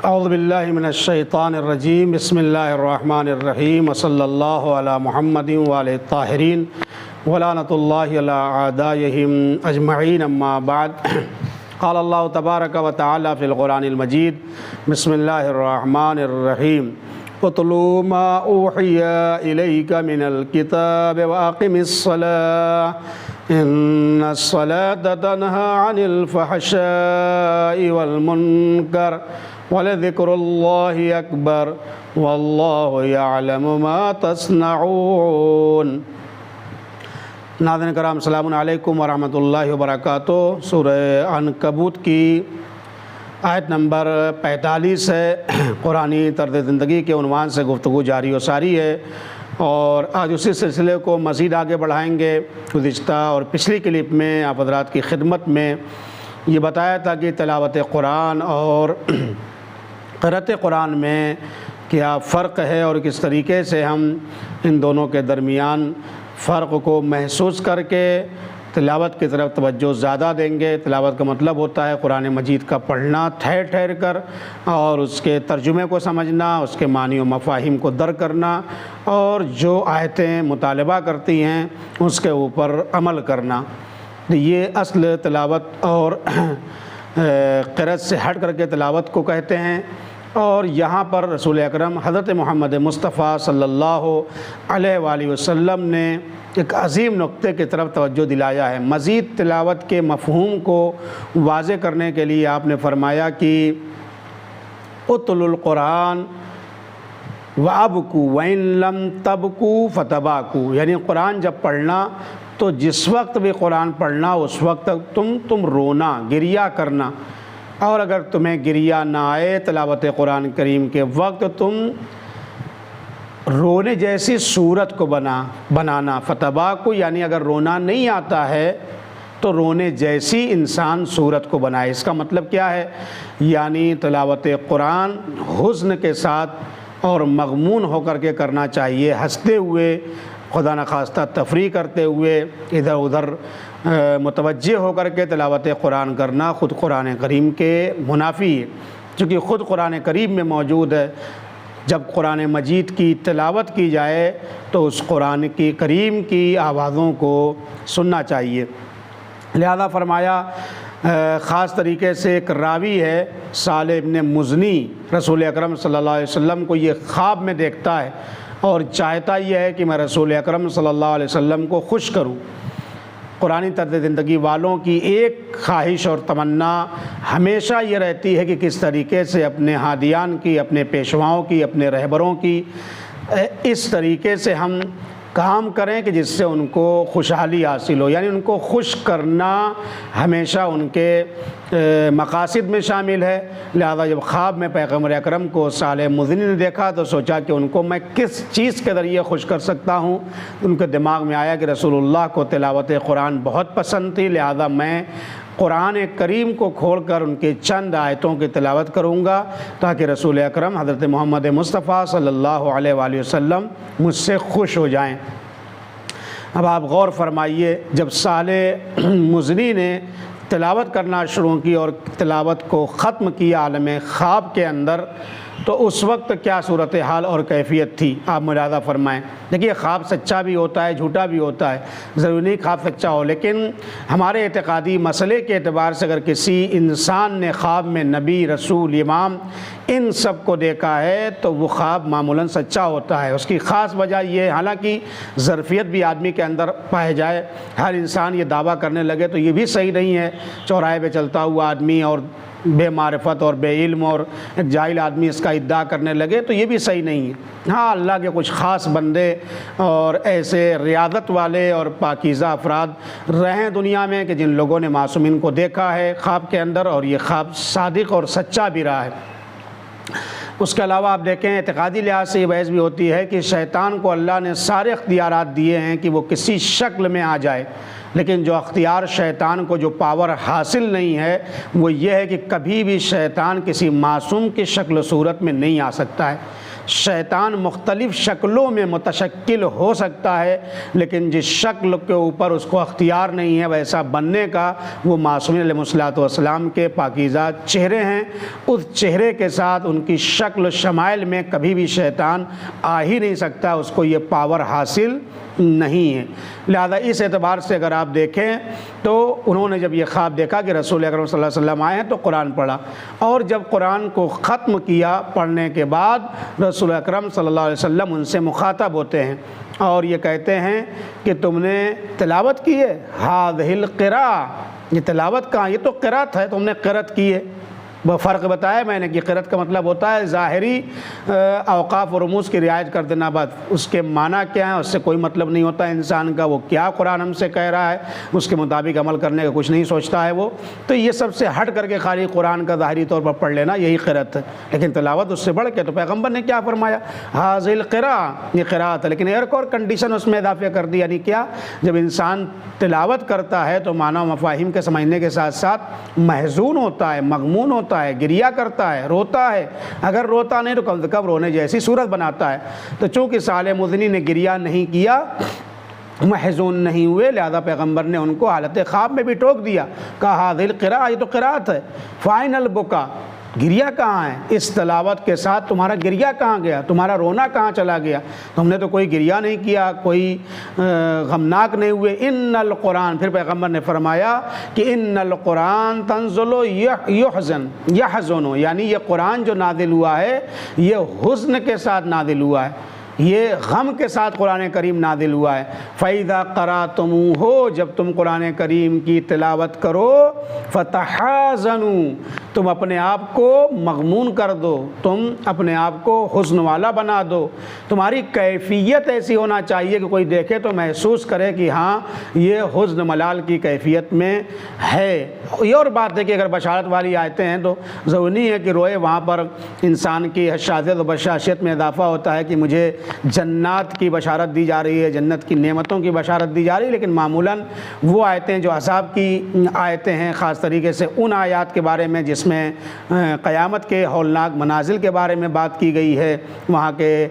اعوذ باللہ من الشیطان الرجیم بسم اللہ الرحمن الرحیم وصلی اللہ علی محمد وعلی الطاہرین ولعنۃ اللہ علی اعدائہم اجمعین اما بعد قال اللہ تبارک و تعالی فی القرآن المجید بسم اللہ الرحمن الرحیم اتلو ما اوحی الیک من الکتاب واقم الصلاة ان الصلاة تنہی عن الفحشاء والمنکر وَلَذِكْرُ اللَّهِ أَكْبَرُ وَاللَّهُ يَعْلَمُ مَا تَصْنَعُونَ۔ ناظرین کرام السلام علیکم ورحمۃ اللہ وبرکاتہ۔ سورہ عنکبوت کی آیت نمبر 45 ہے۔ قرآنی طرز زندگی کے عنوان سے گفتگو جاری و ساری ہے، اور آج اسی سلسلے کو مزید آگے بڑھائیں گے۔ گزشتہ اور پچھلی کلپ میں آپ حضرات کی خدمت میں یہ بتایا تھا کہ تلاوت قرآن اور قرأت قرآن میں کیا فرق ہے اور کس طریقے سے ہم ان دونوں کے درمیان فرق کو محسوس کر کے تلاوت کی طرف توجہ زیادہ دیں گے۔ تلاوت کا مطلب ہوتا ہے قرآن مجید کا پڑھنا ٹھہر ٹھہر کر، اور اس کے ترجمے کو سمجھنا، اس کے معنی و مفاہیم کو درک کرنا، اور جو آیتیں مطالبہ کرتی ہیں اس کے اوپر عمل کرنا۔ یہ اصل تلاوت اور قرأت سے ہٹ کر کے تلاوت کو کہتے ہیں۔ اور یہاں پر رسول اکرم حضرت محمد مصطفیٰ صلی اللہ علیہ وآلہ وسلم نے ایک عظیم نقطے کی طرف توجہ دلایا ہے۔ مزید تلاوت کے مفہوم کو واضح کرنے کے لیے آپ نے فرمایا کہ اتلوا القرآن وابکوا وإن لم تبکوا فتباکوا، یعنی قرآن جب پڑھنا تو جس وقت بھی قرآن پڑھنا اس وقت تم رونا، گریہ کرنا، اور اگر تمہیں گریہ نہ آئے تلاوت قرآن کریم کے وقت تم رونے جیسی صورت کو بنانا۔ فتباکوا یعنی اگر رونا نہیں آتا ہے تو رونے جیسی انسان صورت کو بنائے۔ اس کا مطلب کیا ہے؟ یعنی تلاوت قرآن حزن کے ساتھ اور مغمون ہو کر کے کرنا چاہیے، ہنستے ہوئے، خدا نخواستہ تفریح کرتے ہوئے، ادھر ادھر متوجہ ہو کر کے تلاوت قرآن کرنا خود قرآن کریم کے منافی ہے، چونکہ خود قرآن کریم میں موجود ہے۔ جب قرآن مجید کی تلاوت کی جائے تو اس قرآن کی کریم کی آوازوں کو سننا چاہیے۔ لہذا فرمایا، خاص طریقے سے ایک راوی ہے صالح ابن مزنی، رسول اکرم صلی اللہ علیہ وسلم کو یہ خواب میں دیکھتا ہے اور چاہتا یہ ہے کہ میں رسول اکرم صلی اللہ علیہ وسلم کو خوش کروں۔ قرآنی طرز زندگی والوں کی ایک خواہش اور تمنا ہمیشہ یہ رہتی ہے کہ کس طریقے سے اپنے ہادیان کی، اپنے پیشواؤں کی، اپنے رہبروں کی اس طریقے سے ہم کام کریں کہ جس سے ان کو خوشحالی حاصل ہو، یعنی ان کو خوش کرنا ہمیشہ ان کے مقاصد میں شامل ہے۔ لہذا جب خواب میں پیغمبر اکرم کو صالح مزنی نے دیکھا تو سوچا کہ ان کو میں کس چیز کے ذریعے خوش کر سکتا ہوں۔ ان کے دماغ میں آیا کہ رسول اللہ کو تلاوت قرآن بہت پسند تھی، لہذا میں قرآن کریم کو کھول کر ان کے چند آیتوں کی تلاوت کروں گا تاکہ رسول اکرم حضرت محمد مصطفیٰ صلی اللہ علیہ وآلہ وسلم مجھ سے خوش ہو جائیں۔ اب آپ غور فرمائیے، جب صالح مزنی نے تلاوت کرنا شروع کی اور تلاوت کو ختم کیا عالم خواب کے اندر، تو اس وقت کیا صورتحال اور کیفیت تھی آپ ملاحظہ فرمائیں۔ دیکھیے، خواب سچا بھی ہوتا ہے، جھوٹا بھی ہوتا ہے، ضروری نہیں خواب سچا ہو، لیکن ہمارے اعتقادی مسئلے کے اعتبار سے اگر کسی انسان نے خواب میں نبی، رسول، امام ان سب کو دیکھا ہے تو وہ خواب معمولاً سچا ہوتا ہے۔ اس کی خاص وجہ یہ، حالانکہ ظرفیت بھی آدمی کے اندر پائے جائے، ہر انسان یہ دعویٰ کرنے لگے تو یہ بھی صحیح نہیں ہے۔ چوراہے پہ چلتا ہوا آدمی اور بے معرفت اور بے علم اور ایک جاہل آدمی اس کا ادعا کرنے لگے تو یہ بھی صحیح نہیں ہے۔ ہاں، اللہ کے کچھ خاص بندے اور ایسے ریاضت والے اور پاکیزہ افراد رہیں دنیا میں کہ جن لوگوں نے معصومین کو دیکھا ہے خواب کے اندر، اور یہ خواب صادق اور سچا بھی رہا ہے۔ اس کے علاوہ آپ دیکھیں، اعتقادی لحاظ سے یہ بحث بھی ہوتی ہے کہ شیطان کو اللہ نے سارے اختیارات دیے ہیں کہ وہ کسی شکل میں آ جائے، لیکن جو اختیار شیطان کو، جو پاور حاصل نہیں ہے، وہ یہ ہے کہ کبھی بھی شیطان کسی معصوم کی شکل و صورت میں نہیں آ سکتا ہے۔ شیطان مختلف شکلوں میں متشکل ہو سکتا ہے، لیکن جس شکل کے اوپر اس کو اختیار نہیں ہے ویسا بننے کا، وہ معصومین علیہ الصلوۃ والسلام کے پاکیزہ چہرے ہیں۔ اس چہرے کے ساتھ ان کی شکل و شمائل میں کبھی بھی شیطان آ ہی نہیں سکتا، اس کو یہ پاور حاصل نہیں ہے۔ لہذا اس اعتبار سے اگر آپ دیکھیں تو انہوں نے جب یہ خواب دیکھا کہ رسول اکرم صلی اللہ علیہ وسلم آئے ہیں تو قرآن پڑھا، اور جب قرآن کو ختم کیا پڑھنے کے بعد رسول اکرم صلی اللہ علیہ وسلم ان سے مخاطب ہوتے ہیں اور یہ کہتے ہیں کہ تم نے تلاوت کی ہے، ہذہ القراءہ، یہ تلاوت کہاں، یہ تو قرات ہے، تم نے قرات کی ہے۔ وہ فرق بتایا میں نے کہ قرات کا مطلب ہوتا ہے ظاہری اوقاف و رموز کی رعایت کر دینا، بات اس کے معنی کیا ہے اس سے کوئی مطلب نہیں ہوتا انسان کا، وہ کیا قرآن ہم سے کہہ رہا ہے اس کے مطابق عمل کرنے کا کچھ نہیں سوچتا ہے وہ، تو یہ سب سے ہٹ کر کے خالی قرآن کا ظاہری طور پر پڑھ لینا یہی قرات ہے۔ لیکن تلاوت اس سے بڑھ کے، تو پیغمبر نے کیا فرمایا، ھذہ القراءہ، یہ قرات ہے، لیکن ایک اور کنڈیشن اس میں اضافہ کر دی، یعنی کیا، جب انسان تلاوت کرتا ہے تو معنی و مفاہیم کے سمجھنے کے ساتھ ساتھ محزون ہوتا ہے، مغمون ہوتا ہے، گریہ کرتا ہے، روتا ہے، اگر روتا نہیں تو کم سے کم رونے جیسی صورت بناتا ہے۔ تو چونکہ صالح مدنی نے گریہ نہیں کیا، محزون نہیں ہوئے، لہذا پیغمبر نے ان کو حالت خواب میں بھی ٹوک دیا، کہا ھذہ القراءہ، یہ تو قرات ہے، فائن البکا، گریہ کہاں ہے، اس تلاوت کے ساتھ تمہارا گریہ کہاں گیا، تمہارا رونا کہاں چلا گیا، تم نے تو کوئی گریہ نہیں کیا، کوئی غمناک نہیں ہوئے۔ ان القرآن، پھر پیغمبر نے فرمایا کہ ان القرآن تنزل یحزن، یعنی یہ قرآن جو نازل ہوا ہے یہ حزن کے ساتھ نازل ہوا ہے، یہ غم کے ساتھ قرآن کریم نازل ہوا ہے۔ فَإِذَا قَرَأْتُمُوهُ، جب تم قرآن کریم کی تلاوت کرو، فَتَحَازَنُوا، تم اپنے آپ کو مغمون کر دو، تم اپنے آپ کو حزن والا بنا دو، تمہاری کیفیت ایسی ہونا چاہیے کہ کوئی دیکھے تو محسوس کرے کہ ہاں یہ حزن ملال کی کیفیت میں ہے۔ یہ اور بات ہے کہ اگر بشارت والی آیتیں ہیں تو ضروری ہے کہ روئے، وہاں پر انسان کی حشاشت و بشاشت میں اضافہ ہوتا ہے کہ مجھے جنات کی بشارت دی جا رہی ہے، جنت کی نعمتوں کی بشارت دی جا رہی ہے، لیکن معمولاً وہ آیتیں جو عذاب کی آیتیں ہیں، خاص طریقے سے ان آیات کے بارے میں جس میں قیامت کے ہولناک منازل کے بارے میں بات کی گئی ہے، وہاں کے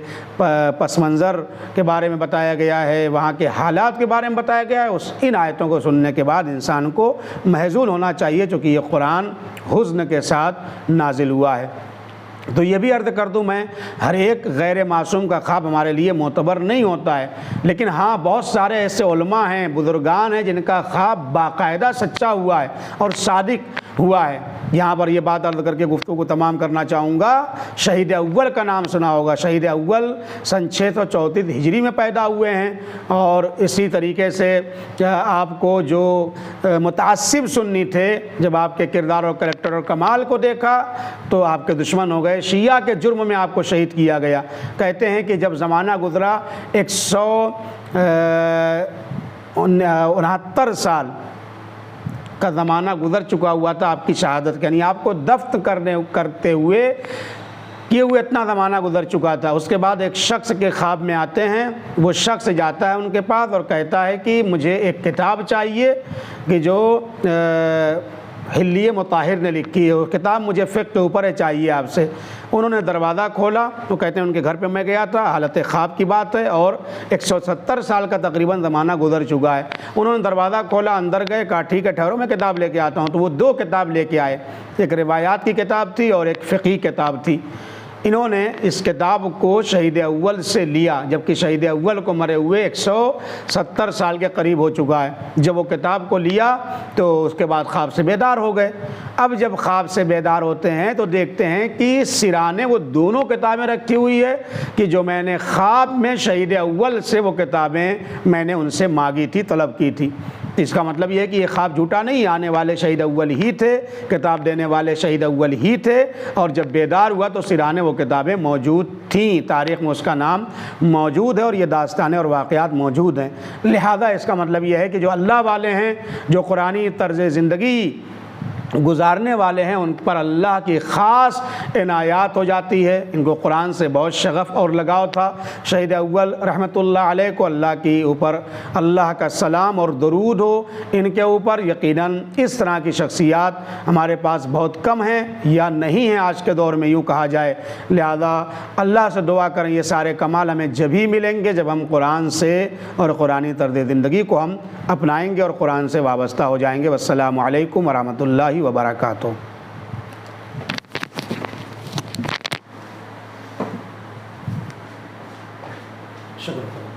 پس منظر کے بارے میں بتایا گیا ہے، وہاں کے حالات کے بارے میں بتایا گیا ہے، ان آیتوں کو سننے کے بعد انسان کو محزون ہونا چاہیے، چونکہ یہ قرآن حزن کے ساتھ نازل ہوا ہے۔ تو یہ بھی عرض کر دوں میں، ہر ایک غیر معصوم کا خواب ہمارے لیے معتبر نہیں ہوتا ہے، لیکن ہاں بہت سارے ایسے علماء ہیں، بزرگان ہیں جن کا خواب باقاعدہ سچا ہوا ہے اور صادق ہوا ہے۔ یہاں پر یہ بات عرض کر کے گفتگو کو تمام کرنا چاہوں گا، شہید اول کا نام سنا ہوگا، شہید اول سن 634 ہجری میں پیدا ہوئے ہیں، اور اسی طریقے سے آپ کو جو متعصب سنی تھے، جب آپ کے کردار اور کریکٹر اور کمال کو دیکھا تو آپ کے دشمن ہو گئے، شیعہ کے جرم میں آپ کو شہید کیا گیا۔ کہتے ہیں کہ جب زمانہ گزرا 169 سال کا زمانہ گزر چکا ہوا تھا آپ کی شہادت، یعنی آپ کو دفن کرتے ہوئے کیے ہوئے اتنا زمانہ گزر چکا تھا۔ اس کے بعد ایک شخص کے خواب میں آتے ہیں، وہ شخص جاتا ہے ان کے پاس اور کہتا ہے کہ مجھے ایک کتاب چاہیے کہ جو حلیہ مطہر نے لکھی ہے، وہ کتاب مجھے فقہ کے اوپر ہے، چاہیے آپ سے۔ انہوں نے دروازہ کھولا تو کہتے ہیں ان کے گھر پہ میں گیا تھا، حالت خواب کی بات ہے، اور 170 سال کا تقریباً زمانہ گزر چکا ہے۔ انہوں نے دروازہ کھولا، اندر گئے، کہا ٹھیک ہے ٹھہرو میں کتاب لے کے آتا ہوں، تو وہ 2 کتاب لے کے آئے، ایک روایات کی کتاب تھی اور ایک فقہی کتاب تھی۔ انہوں نے اس کتاب کو شہید اول سے لیا، جبکہ شہید اول کو مرے ہوئے 170 سال کے قریب ہو چکا ہے۔ جب وہ کتاب کو لیا تو اس کے بعد خواب سے بیدار ہو گئے۔ اب جب خواب سے بیدار ہوتے ہیں تو دیکھتے ہیں کہ سرانے وہ دونوں کتابیں رکھی ہوئی ہے کہ جو میں نے خواب میں شہید اول سے وہ کتابیں میں نے ان سے مانگی تھی، طلب کی تھی۔ اس کا مطلب یہ ہے کہ یہ خواب جھوٹا نہیں، آنے والے شہید اول ہی تھے، کتاب دینے والے شہید اول ہی تھے، اور جب بیدار ہوا تو سرانے وہ کتابیں موجود تھیں، تاریخ میں اس کا نام موجود ہے اور یہ داستانیں اور واقعات موجود ہیں۔ لہذا اس کا مطلب یہ ہے کہ جو اللہ والے ہیں، جو قرآنی طرز زندگی گزارنے والے ہیں ان پر اللہ کی خاص عنایات ہو جاتی ہے۔ ان کو قرآن سے بہت شغف اور لگاؤ تھا۔ شہید اول رحمۃ اللہ علیہ کو اللہ کی اوپر اللہ کا سلام اور درود ہو ان کے اوپر۔ یقیناً اس طرح کی شخصیات ہمارے پاس بہت کم ہیں یا نہیں ہیں آج کے دور میں یوں کہا جائے، لہذا اللہ سے دعا کریں یہ سارے کمال ہمیں جب ہی ملیں گے جب ہم قرآن سے اور قرآنی طرز زندگی کو ہم اپنائیں گے اور قرآن سے وابستہ ہو جائیں گے۔ والسلام علیکم ورحمۃ اللہ وبرکاتہ۔ شکریہ۔